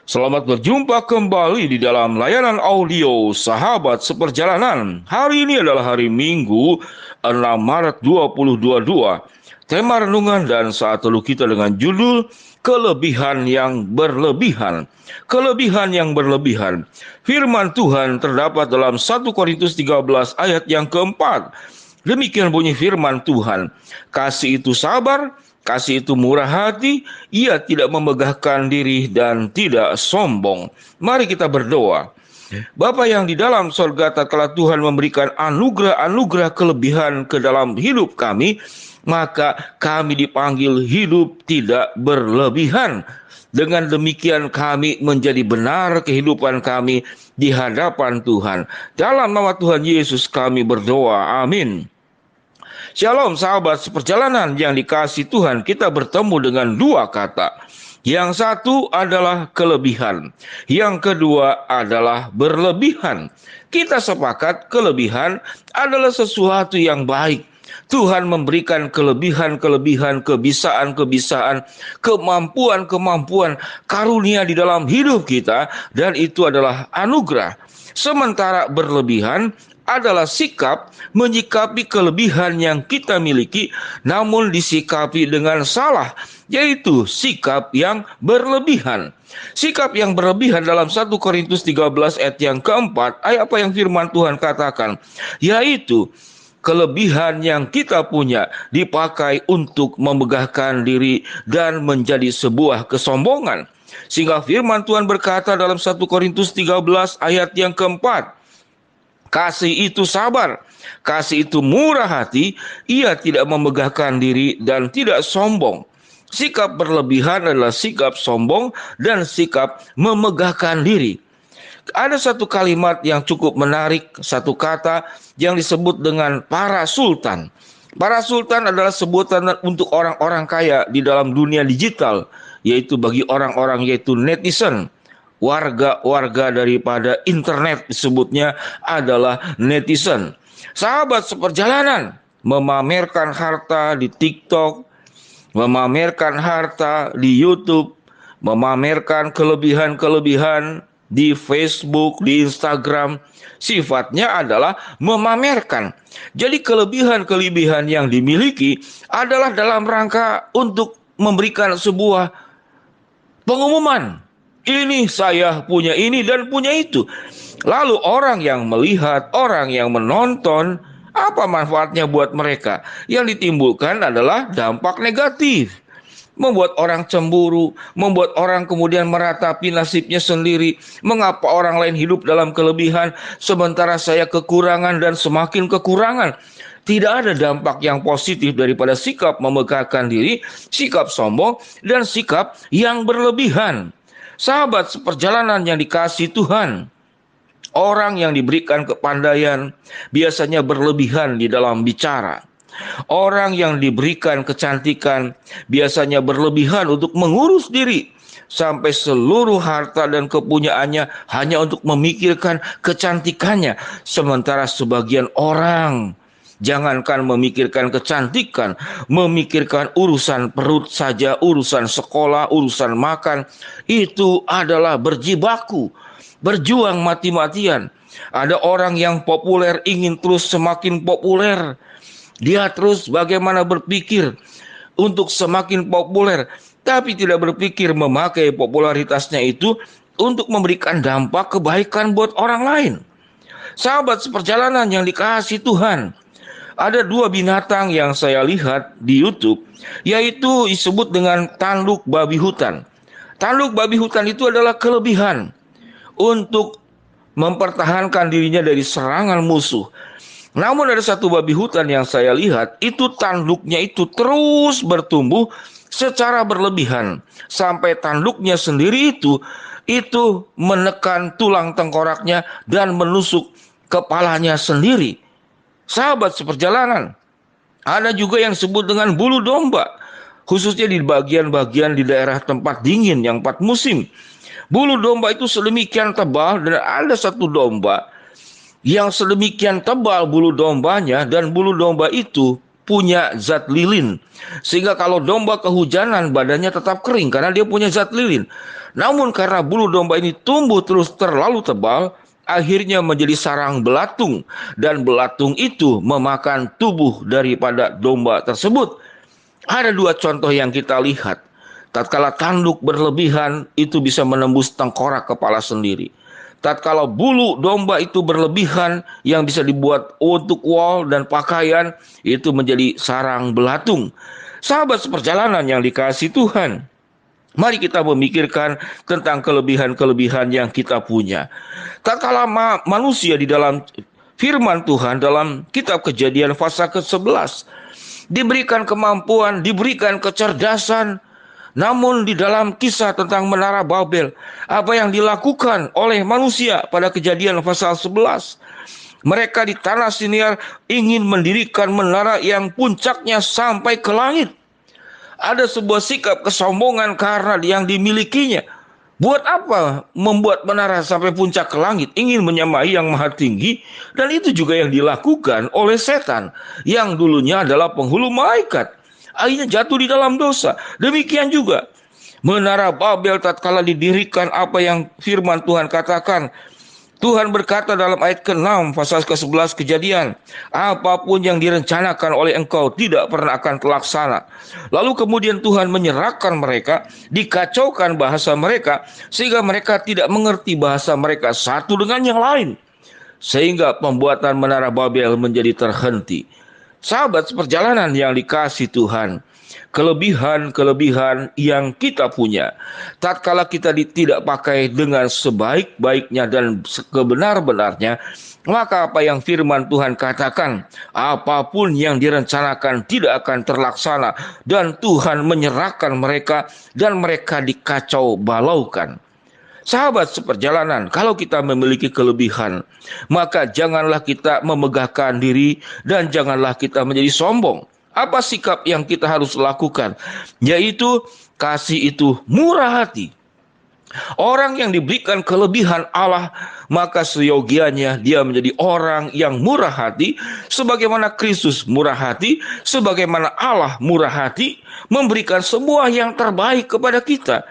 Selamat berjumpa kembali di dalam layanan audio Sahabat Seperjalanan. Hari ini adalah hari Minggu 6 Maret 2022. Tema renungan dan saat teduh kita dengan judul Kelebihan yang Berlebihan. Kelebihan yang berlebihan. Firman Tuhan terdapat dalam 1 Korintus 13 ayat yang keempat. Demikian bunyi firman Tuhan. Kasih itu sabar, kasih itu murah hati, ia tidak memegahkan diri dan tidak sombong. Mari kita berdoa. Bapa yang di dalam sorga, tatkala Tuhan memberikan anugerah-anugerah kelebihan ke dalam hidup kami, maka kami dipanggil hidup tidak berlebihan. Dengan demikian kami menjadi benar kehidupan kami di hadapan Tuhan. Dalam nama Tuhan Yesus kami berdoa. Amin. Shalom sahabat seperjalanan yang dikasihi Tuhan, kita bertemu dengan dua kata. Yang satu adalah kelebihan, yang kedua adalah berlebihan. Kita sepakat kelebihan adalah sesuatu yang baik. Tuhan memberikan kelebihan-kelebihan, kebisaan-kebisaan, kemampuan-kemampuan, karunia di dalam hidup kita, dan itu adalah anugerah. Sementara berlebihan adalah sikap menyikapi kelebihan yang kita miliki namun disikapi dengan salah, yaitu sikap yang berlebihan. Sikap yang berlebihan dalam 1 Korintus 13 ayat yang keempat, ayat apa yang firman Tuhan katakan, yaitu kelebihan yang kita punya dipakai untuk memegahkan diri dan menjadi sebuah kesombongan. Sehingga firman Tuhan berkata dalam 1 Korintus 13 ayat yang keempat, kasih itu sabar, kasih itu murah hati, ia tidak memegahkan diri dan tidak sombong. Sikap berlebihan adalah sikap sombong dan sikap memegahkan diri. Ada satu kalimat yang cukup menarik, satu kata yang disebut dengan para sultan. Para sultan adalah sebutan untuk orang-orang kaya di dalam dunia digital, yaitu bagi orang-orang yaitu netizen. Warga-warga daripada internet disebutnya adalah netizen. Sahabat seperjalanan memamerkan harta di TikTok, memamerkan harta di YouTube, memamerkan kelebihan-kelebihan di Facebook, di Instagram, sifatnya adalah memamerkan. Jadi kelebihan-kelebihan yang dimiliki adalah dalam rangka untuk memberikan sebuah pengumuman. Ini saya punya ini dan punya itu. Lalu orang yang melihat, orang yang menonton, apa manfaatnya buat mereka? Yang ditimbulkan adalah dampak negatif. Membuat orang cemburu, membuat orang kemudian meratapi nasibnya sendiri. Mengapa orang lain hidup dalam kelebihan, sementara saya kekurangan dan semakin kekurangan? Tidak ada dampak yang positif daripada sikap memegahkan diri, sikap sombong, dan sikap yang berlebihan. Sahabat seperjalanan yang dikasihi Tuhan, orang yang diberikan kepandaian biasanya berlebihan di dalam bicara. Orang yang diberikan kecantikan biasanya berlebihan untuk mengurus diri, sampai seluruh harta dan kepunyaannya hanya untuk memikirkan kecantikannya. Sementara sebagian orang jangankan memikirkan kecantikan, memikirkan urusan perut saja, urusan sekolah, urusan makan, itu adalah berjibaku, berjuang mati-matian. Ada orang yang populer ingin terus semakin populer. Dia terus bagaimana berpikir untuk semakin populer, tapi tidak berpikir memakai popularitasnya itu untuk memberikan dampak kebaikan buat orang lain. Sahabat seperjalanan yang dikasihi Tuhan, ada dua binatang yang saya lihat di YouTube, yaitu disebut dengan tanduk babi hutan. Tanduk babi hutan itu adalah kelebihan untuk mempertahankan dirinya dari serangan musuh. Namun ada satu babi hutan yang saya lihat, itu tanduknya itu terus bertumbuh secara berlebihan. Sampai tanduknya sendiri itu menekan tulang tengkoraknya dan menusuk kepalanya sendiri. Sahabat seperjalanan, ada juga yang disebut dengan bulu domba, khususnya di bagian-bagian di daerah tempat dingin yang 4 musim. Bulu domba itu sedemikian tebal, dan ada satu domba yang sedemikian tebal bulu dombanya, dan bulu domba itu punya zat lilin. Sehingga kalau domba kehujanan badannya tetap kering karena dia punya zat lilin. Namun karena bulu domba ini tumbuh terus terlalu tebal, akhirnya menjadi sarang belatung. Dan belatung itu memakan tubuh daripada domba tersebut. Ada dua contoh yang kita lihat. Tatkala tanduk berlebihan itu bisa menembus tengkorak kepala sendiri. Tatkala bulu domba itu berlebihan yang bisa dibuat untuk wol dan pakaian, itu menjadi sarang belatung. Sahabat seperjalanan yang dikasihi Tuhan, mari kita memikirkan tentang kelebihan-kelebihan yang kita punya. Tatkala manusia di dalam firman Tuhan dalam kitab Kejadian pasal ke-11 diberikan kemampuan, diberikan kecerdasan. Namun di dalam kisah tentang Menara Babel, apa yang dilakukan oleh manusia pada Kejadian pasal 11? Mereka di tanah Siniar ingin mendirikan menara yang puncaknya sampai ke langit. Ada sebuah sikap kesombongan karena yang dimilikinya. Buat apa membuat menara sampai puncak ke langit? Ingin menyamai yang maha tinggi. Dan itu juga yang dilakukan oleh setan, yang dulunya adalah penghulu malaikat. Akhirnya jatuh di dalam dosa. Demikian juga Menara Babel tatkala didirikan, apa yang firman Tuhan katakan. Tuhan berkata dalam ayat ke-6 pasal ke-11 Kejadian, apapun yang direncanakan oleh engkau tidak pernah akan terlaksana. Lalu kemudian Tuhan menyerahkan mereka, dikacaukan bahasa mereka, sehingga mereka tidak mengerti bahasa mereka satu dengan yang lain. Sehingga pembuatan Menara Babel menjadi terhenti. Sahabat seperjalanan yang dikasihi Tuhan, kelebihan-kelebihan yang kita punya, tatkala kita tidak pakai dengan sebaik-baiknya dan kebenar-benarnya, maka apa yang firman Tuhan katakan, apapun yang direncanakan tidak akan terlaksana, dan Tuhan menyerahkan mereka dan mereka dikacau balaukan. Sahabat seperjalanan, kalau kita memiliki kelebihan, maka janganlah kita memegahkan diri dan janganlah kita menjadi sombong. Apa sikap yang kita harus lakukan? Yaitu kasih itu murah hati. Orang yang diberikan kelebihan Allah, maka seyogianya dia menjadi orang yang murah hati, sebagaimana Kristus murah hati, sebagaimana Allah murah hati, memberikan semua yang terbaik kepada kita.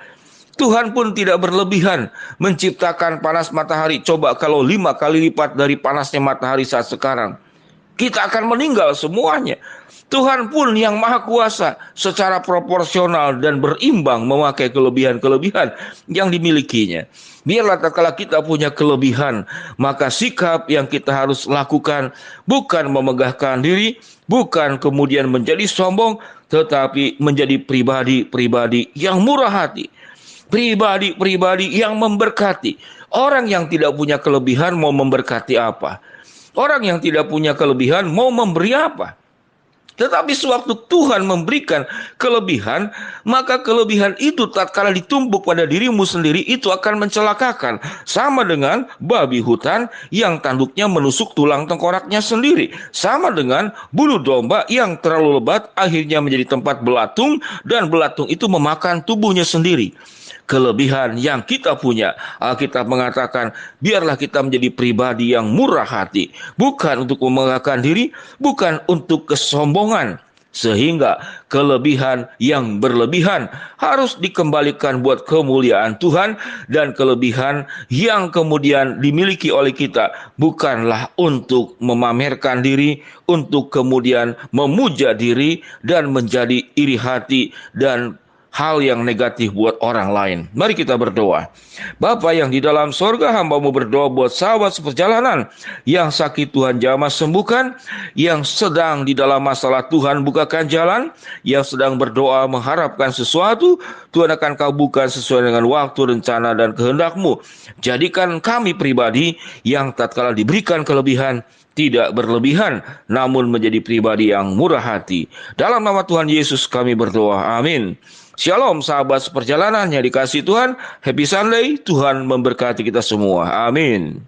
Tuhan pun tidak berlebihan menciptakan panas matahari. Coba kalau 5 kali lipat dari panasnya matahari saat sekarang, kita akan meninggal semuanya. Tuhan pun yang maha kuasa secara proporsional dan berimbang memakai kelebihan-kelebihan yang dimilikinya. Biarlah tatkala kita punya kelebihan, maka sikap yang kita harus lakukan bukan memegahkan diri, bukan kemudian menjadi sombong, tetapi menjadi pribadi-pribadi yang murah hati. Pribadi-pribadi yang memberkati. Orang yang tidak punya kelebihan mau memberkati apa? Orang yang tidak punya kelebihan mau memberi apa? Tetapi sewaktu Tuhan memberikan kelebihan, maka kelebihan itu tatkala ditumpuk pada dirimu sendiri, itu akan mencelakakan. Sama dengan babi hutan yang tanduknya menusuk tulang tengkoraknya sendiri. Sama dengan bulu domba yang terlalu lebat akhirnya menjadi tempat belatung, dan belatung itu memakan tubuhnya sendiri. Kelebihan yang kita punya, Alkitab mengatakan, biarlah kita menjadi pribadi yang murah hati, bukan untuk memegahkan diri, bukan untuk kesombongan, sehingga kelebihan yang berlebihan harus dikembalikan buat kemuliaan Tuhan, dan kelebihan yang kemudian dimiliki oleh kita bukanlah untuk memamerkan diri, untuk kemudian memuja diri dan menjadi iri hati dan hal yang negatif buat orang lain. Mari kita berdoa. Bapa yang di dalam sorga, hamba-Mu berdoa buat sahabat seperjalanan yang sakit, Tuhan jamah sembuhkan, yang sedang di dalam masalah Tuhan bukakan jalan, yang sedang berdoa mengharapkan sesuatu, Tuhan akan kabulkan sesuai dengan waktu, rencana, dan kehendak-Mu. Jadikan kami pribadi yang tatkala diberikan kelebihan, tidak berlebihan, namun menjadi pribadi yang murah hati. Dalam nama Tuhan Yesus kami berdoa. Amin. Shalom sahabat seperjalanan yang dikasihi Tuhan. Happy Sunday. Tuhan memberkati kita semua. Amin.